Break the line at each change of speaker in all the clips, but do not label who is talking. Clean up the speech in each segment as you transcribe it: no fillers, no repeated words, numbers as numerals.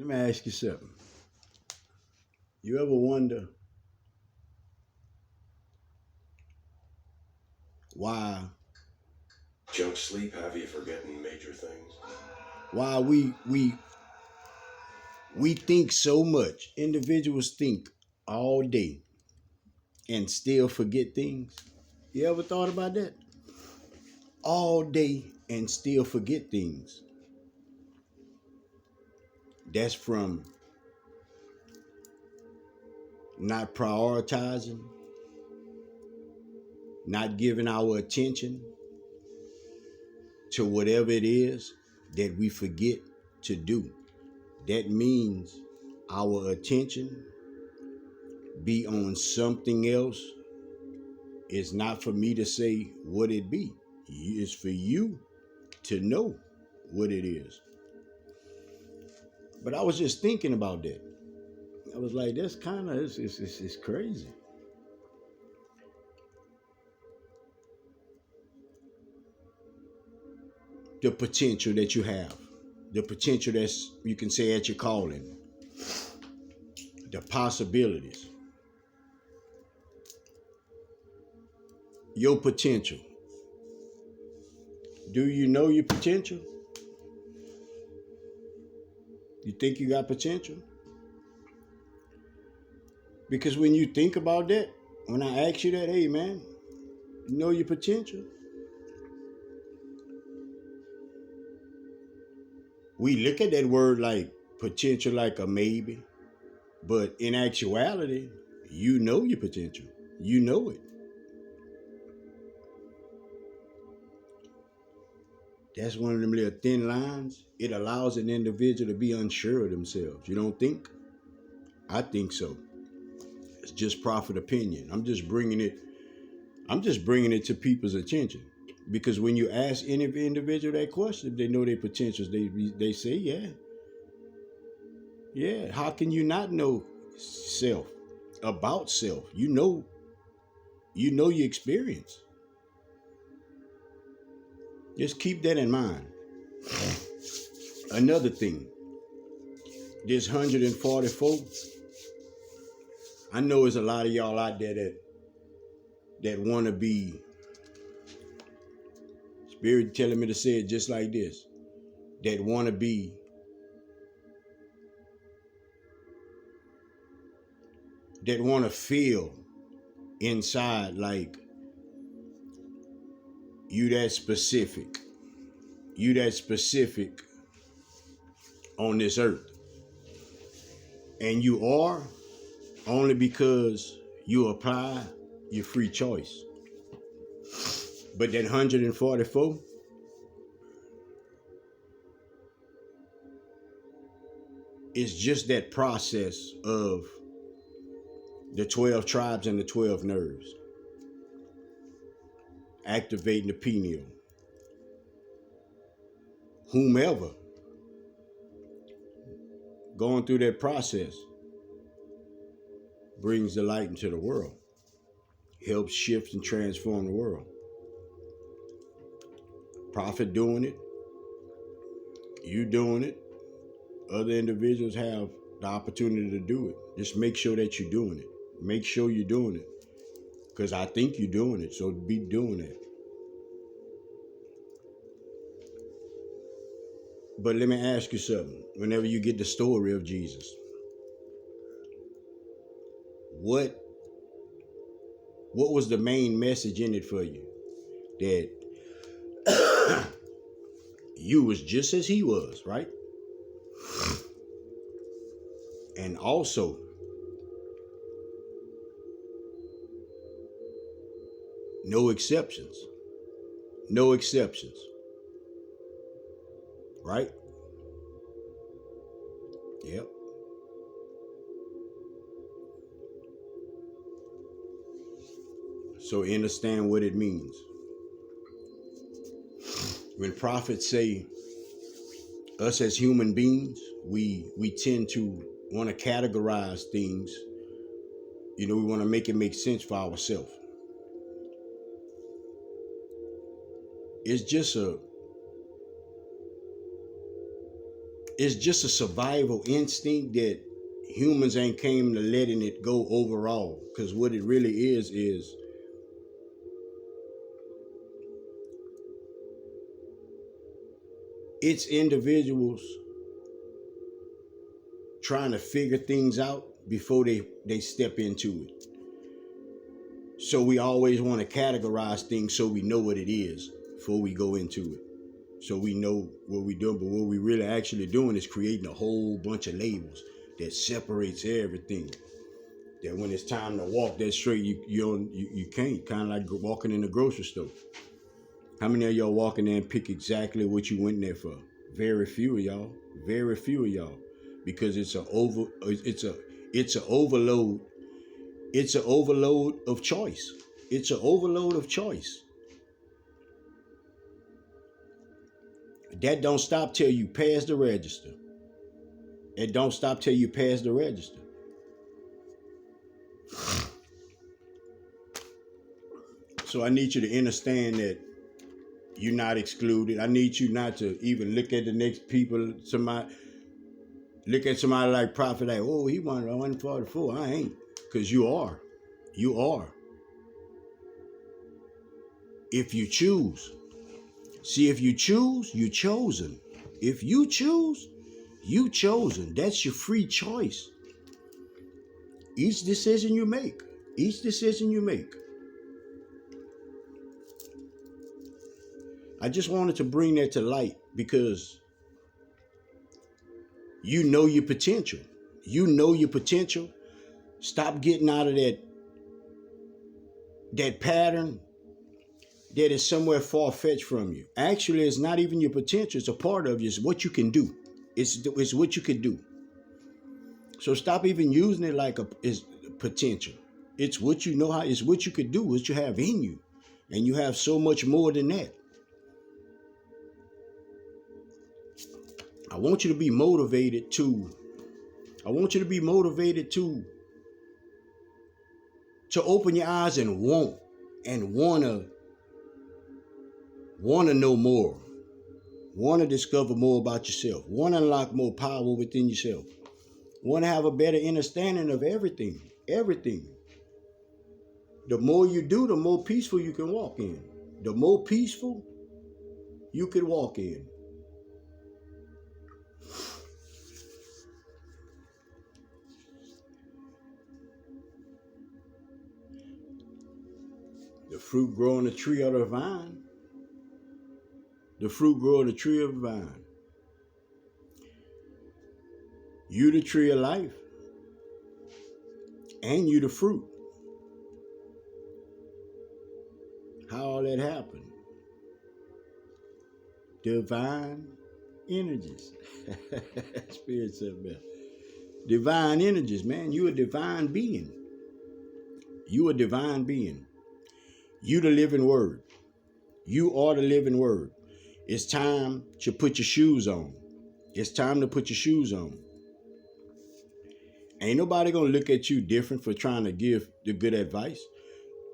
me ask you something. You ever wonder why
Junk sleep have you forgetting major things?
why we think so much. Individuals think all day and still forget things. You ever thought about that? All day and still forget things. That's from not prioritizing, not giving our attention to whatever it is that we forget to do. That means our attention be on something else. It's not for me to say what it be. It's for you to know what it is. But I was just thinking about that. I was like, that's kind of it's crazy. The potential that you have, the potential that's you can say at your calling, the possibilities, your potential. Do you know your potential? You think you got potential? Because when you think about that, when I ask you that, hey man, you know your potential? We look at that word like potential like a maybe, but in actuality, you know your potential. You know it. That's one of them little thin lines. It allows an individual to be unsure of themselves. You don't think? I think so. It's just profit opinion. I'm just bringing it to people's attention. Because when you ask any individual that question, if they know their potentials, they say, yeah. Yeah. How can you not know self? About self. You know your experience. Just keep that in mind. Another thing, this 144, I know there's a lot of y'all out there that want to be, Spirit telling me to say it just like this, that want to be that want to feel inside like you that specific on this earth, and you are only because you apply your free choice. But that 144 is just that process of the 12 tribes and the 12 nerves activating the pineal. Whomever going through that process brings the light into the world, helps shift and transform the world. Prophet doing it, you doing it, other individuals have the opportunity to do it. Just make sure that you're doing it. Make sure you're doing it. Because I think you're doing it, so be doing it. But let me ask you something. Whenever you get the story of Jesus, what was the main message in it for you? That you was just as he was, right? And also, no exceptions. No exceptions. Right? Yep. So understand what it means. When prophets say us as human beings, we tend to want to categorize things. You know, we want to make it make sense for ourselves. It's just it's just a survival instinct that humans ain't came to letting it go overall. Because what it really is it's individuals trying to figure things out before they step into it. So we always want to categorize things so we know what it is before we go into it. So we know what we're doing, but what we really actually doing is creating a whole bunch of labels that separates everything. That when it's time to walk that straight, you can't. Kind of like walking in the grocery store. How many of y'all walk in there and pick exactly what you went there for? Very few of y'all. Very few of y'all, because it's an overload. It's an overload of choice. It's an overload of choice. That don't stop till you pass the register. It don't stop till you pass the register. So I need you to understand that you're not excluded. I need you not to even look at the next people. Look at somebody like Prophet, like, oh, he won 144. I ain't. Because you are. You are. If you choose. See, if you choose, you're chosen. If you choose, you chosen. That's your free choice. Each decision you make. I just wanted to bring that to light because you know your potential. You know your potential. Stop getting out of that pattern that is somewhere far-fetched from you. Actually, it's not even your potential. It's a part of you. It's what you can do. It's what you can do. So stop even using it like it's potential. It's what you know how. It's what you could do. What you have in you, and you have so much more than that. I want you to be motivated to open your eyes and wanna know more, wanna discover more about yourself, wanna unlock more power within yourself, wanna have a better understanding of everything. The more you do, the more peaceful you can walk in. The more peaceful you can walk in. The fruit grow on the tree of the vine. The fruit grow on the tree of the vine. You the tree of life. And you the fruit. How all that happened? Divine energies. Spirit said, man. Divine energies, man. You a divine being. You a divine being. You the living word. You are the living word. It's time to put your shoes on. It's time to put your shoes on. Ain't nobody gonna look at you different for trying to give the good advice.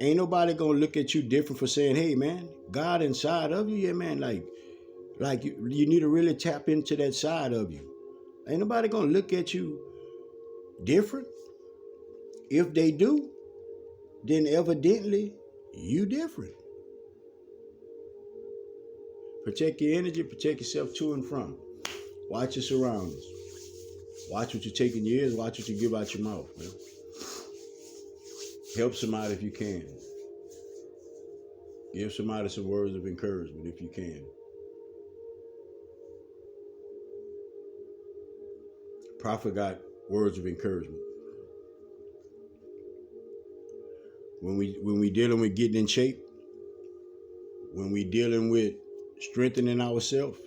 Ain't nobody gonna look at you different for saying, hey man, God inside of you, yeah man, like you need to really tap into that side of you. Ain't nobody gonna look at you different. If they do, then evidently you different. Protect your energy, protect yourself to and from. Watch your surroundings. Watch what you take in your ears, watch what you give out your mouth, man. Help somebody if you can. Give somebody some words of encouragement if you can. Prophet got words of encouragement. When we dealing with getting in shape, when we dealing with strengthening ourselves,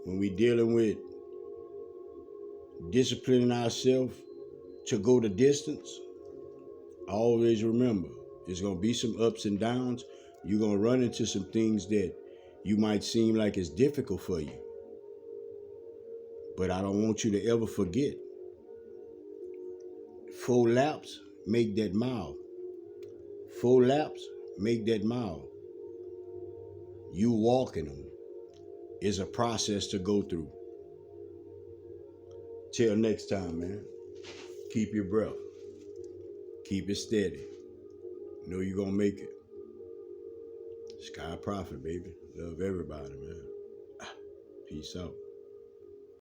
when we dealing with disciplining ourselves to go the distance, always remember, there's going to be some ups and downs. You're going to run into some things that you might seem like it's difficult for you. But I don't want you to ever forget, 4 laps make that mile. 4 laps make that mile. You walking them is a process to go through. Till next time, man. Keep your breath. Keep it steady. Know you're gonna make it. Sky Prophet, baby. Love everybody, man. Peace out.